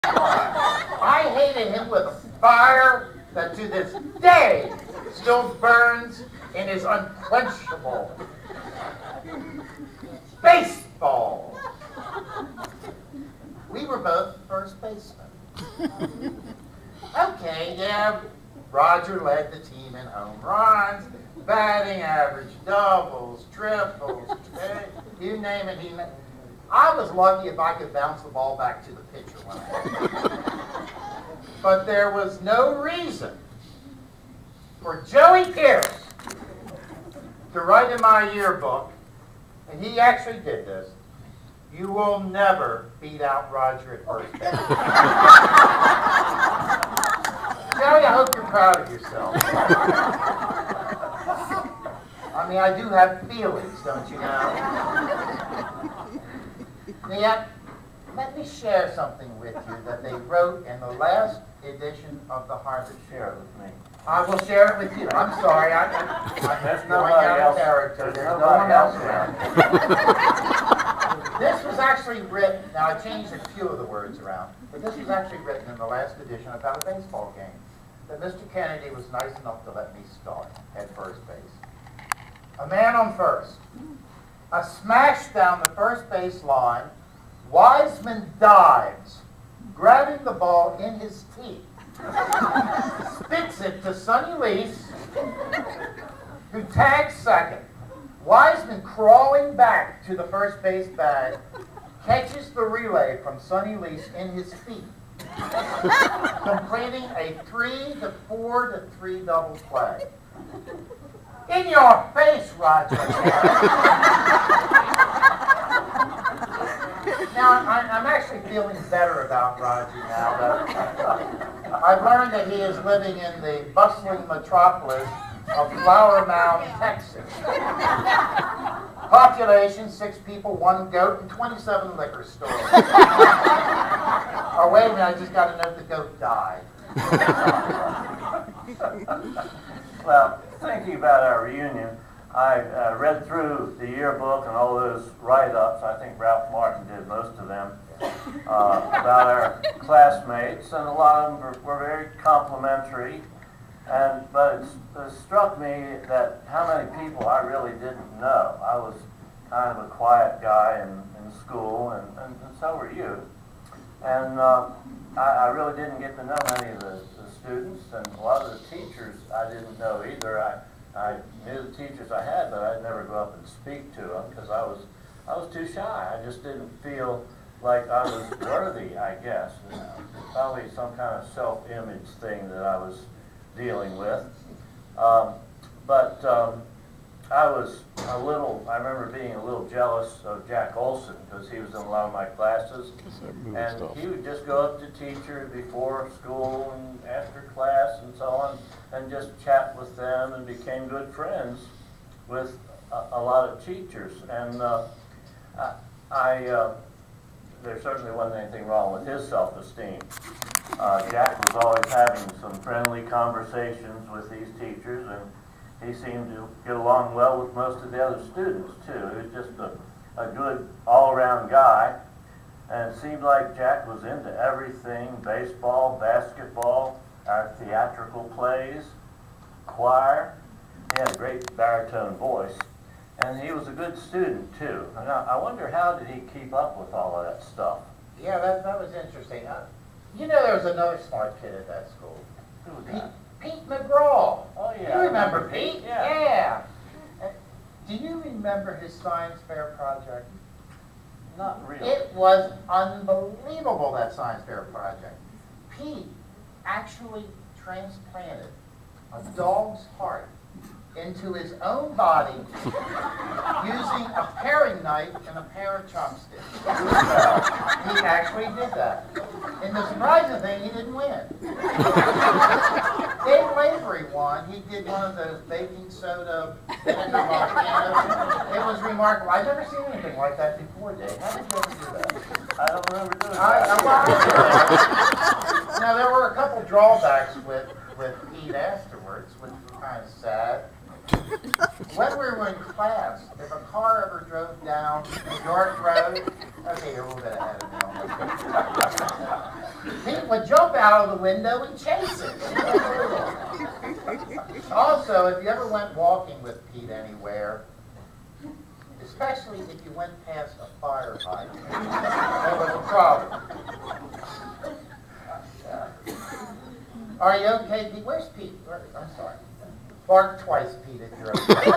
I hated him with a fire that to this day still burns and is unquenchable. Baseball. We were both first basemen. Okay, yeah, Roger led the team in home runs, batting average, doubles, triples, you name it, I was lucky if I could bounce the ball back to the pitcher when I But there was no reason for Joey Pierce to write in my yearbook, and he actually did this, you will never beat out Roger at first base. Joey, I hope you're proud of yourself. I mean, I do have feelings, don't you know? Yet, let me share something with you that they wrote in the last edition of the Harvard. Share it with me. I will share it with you. I'm sorry. I'm There's going nobody out else. of character. There's There's no nobody one else else around. This was actually written, now I changed a few of the words around, but this was actually written in the last edition about a baseball game. That Mr. Kennedy was nice enough to let me start at first base. A man on first. A smash down the first base line. Wiseman dives, grabbing the ball in his teeth. Spits it to Sonny Lease, who tags second. Wiseman crawling back to the first base bag, catches the relay from Sonny Lease in his feet, completing a 3-4-3 double play. In your face, Roger. Now, I'm actually feeling better about Roger now. That I've learned that he is living in the bustling metropolis of Flower Mound, Texas. Population, 6 people, 1 goat, and 27 liquor stores. Oh, wait a minute, I just got to note the goat died. Well, thinking about our reunion, I read through the yearbook and all those write-ups. I think Ralph Martin did most of them about our classmates, and a lot of them were very complimentary. But it struck me that how many people I really didn't know. I was kind of a quiet guy in school, and so were you. And I really didn't get to know many of the students, and a lot of the teachers I didn't know either. I knew the teachers I had, but I'd never go up and speak to them because I was too shy. I just didn't feel like I was worthy, I guess. Probably some kind of self-image thing that I was dealing with. I remember being a little jealous of Jack Olson because he was in a lot of my classes. And he would just go up to teachers before school and after class and so on and just chat with them and became good friends with a lot of teachers. And there certainly wasn't anything wrong with his self-esteem. Jack was always having some friendly conversations with these teachers, and he seemed to get along well with most of the other students, too. He was just a good all-around guy, and it seemed like Jack was into everything: baseball, basketball, our theatrical plays, choir. He had a great baritone voice, and he was a good student, too. And I wonder, how did he keep up with all of that stuff? Yeah, that was interesting. You know, there was another smart kid at that school. Who was that? Pete McGraw. Oh, yeah. You remember Pete? Yeah. Do you remember his science fair project? Not really. It was unbelievable, that science fair project. Pete actually transplanted a dog's heart into his own body using a paring knife and a pair of chopsticks. He actually did that. And the surprising thing, he didn't win. Dave Lavery won. He did one of those baking soda vinegar volcanoes. It was remarkable. I've never seen anything like that before, Dave. How did you ever do that? I don't remember doing that. Now, there were a couple drawbacks with Pete afterwards, which were kind of sad. When we were in class, if a car ever drove down York Road, okay, you're a little bit ahead of me on this. would jump out of the window and chase it. Also, if you ever went walking with Pete anywhere, especially if you went past a fire hydrant, there was a problem. Are you okay, Pete? Where's Pete? I'm sorry. Bark twice, Pete, if you're okay.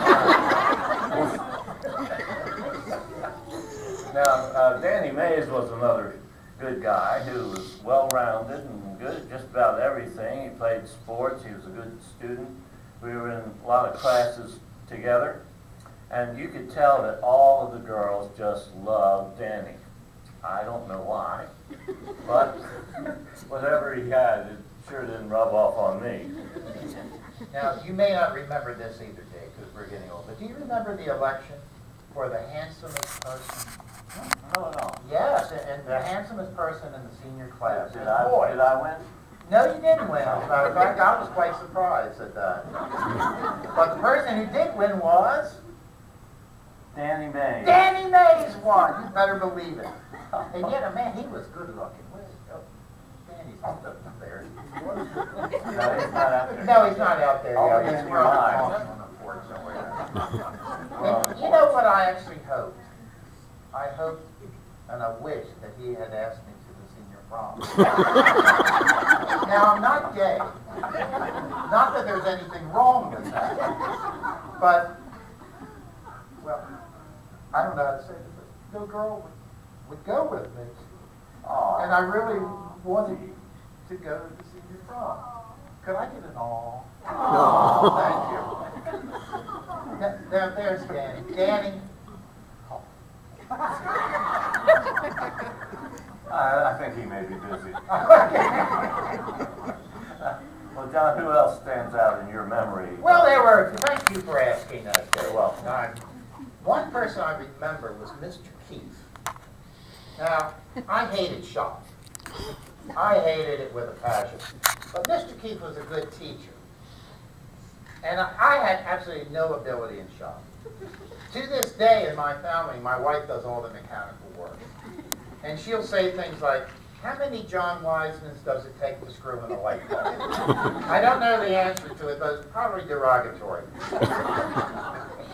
Now, Danny Mays was another good guy who was well-rounded and good at just about everything. He played sports. He was a good student. We were in a lot of classes together. And you could tell that all of the girls just loved Danny. I don't know why, but whatever he had, it sure didn't rub off on me. Now, you may not remember this either, Dave, because we're getting old, but do you remember the election for the handsomest person? No, no. Yes, and the handsomest person in the senior class. Did was a boy. I win? No, you didn't win. As a matter of fact, I was quite surprised at that. But the person who did win was? Danny Mays. Danny Mays won. You better believe it. And yet, man, he was good looking. Danny's up there. No, he's not out there. No, he's not out there. Oh, Yeah, he's he's in your mind. on the porch somewhere. And you know what I actually hoped? I hoped and I wished that he had asked me to the senior prom. Now, I'm not gay. Not that there's anything wrong with that. But, well, I don't know how to say this, but no girl would go with me. Aw. And I really wanted to go to the senior prom. Could I get an aw? Thank you. There's Danny. Danny. I think he may be busy. Well, John, who else stands out in your memory? Well, there were, thank you for asking that. You're welcome. One person I remember was Mr. Keith. Now, I hated shop. I hated it with a passion. But Mr. Keith was a good teacher. And I had absolutely no ability in shop. To this day in my family, my wife does all the mechanical work. And she'll say things like, how many John Wisemans does it take to screw in a light bulb? I don't know the answer to it, but it's probably derogatory.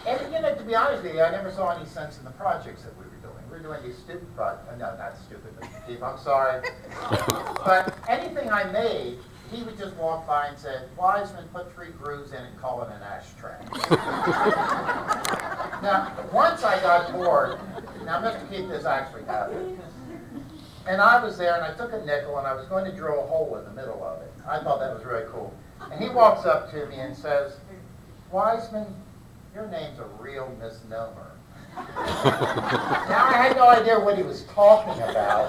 And you know, to be honest with you, I never saw any sense in the projects that we were doing. We were doing these stupid projects. No, not stupid, Mr. Keith, I'm sorry. But anything I made, he would just walk by and say, Wiseman, put 3 grooves in and call it an ashtray. Now, once I got bored, now Mr. Keith, this actually happened. And I was there and I took a nickel and I was going to drill a hole in the middle of it. I thought that was really cool. And he walks up to me and says, Wiseman, your name's a real misnomer. Now, I had no idea what he was talking about,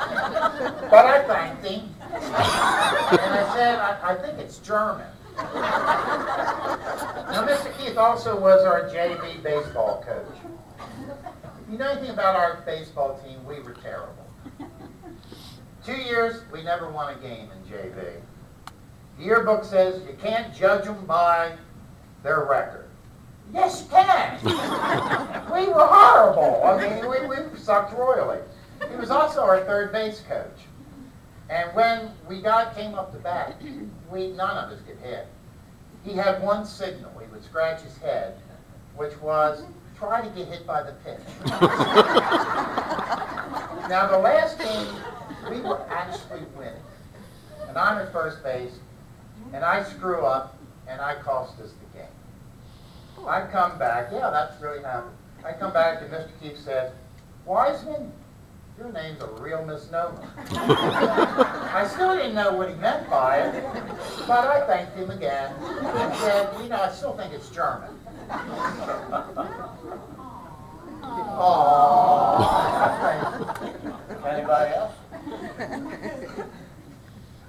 but I thanked him. And I said, I think it's German. Now, Mr. Keith also was our JV baseball coach. If you know anything about our baseball team, we were terrible. 2 years, we never won a game in JV. The yearbook says you can't judge them by their record. Yes, you can. We were horrible. I mean, we sucked royally. He was also our third base coach. And when we came up to bat, none of us could hit. He had one signal. He would scratch his head, which was, try to get hit by the pitch. Now, the last game, we were actually winning. And I'm at first base, and I screw up, and I cost us the game. I come back, yeah, that's really happened. I come back, and Mr. Keefe says, Wiseman, your name's a real misnomer. I still didn't know what he meant by it, but I thanked him again and said, you know, I still think it's German. Aww. Anybody else?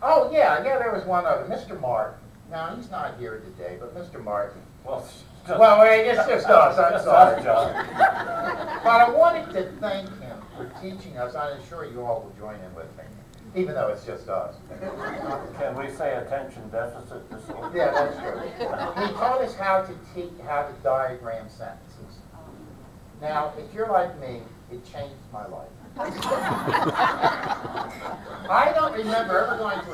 Oh, yeah, there was one other, Mr. Martin. Now, he's not here today, but Mr. Martin. Well, It's just us, I'm sorry. John. But I wanted to thank him for teaching us. I'm sure you all will join in with me, even though it's just us. Can we say attention deficit disorder? Yeah, that's true. He taught us how to diagram sentences. Now, if you're like me, it changed my life. I don't remember ever going to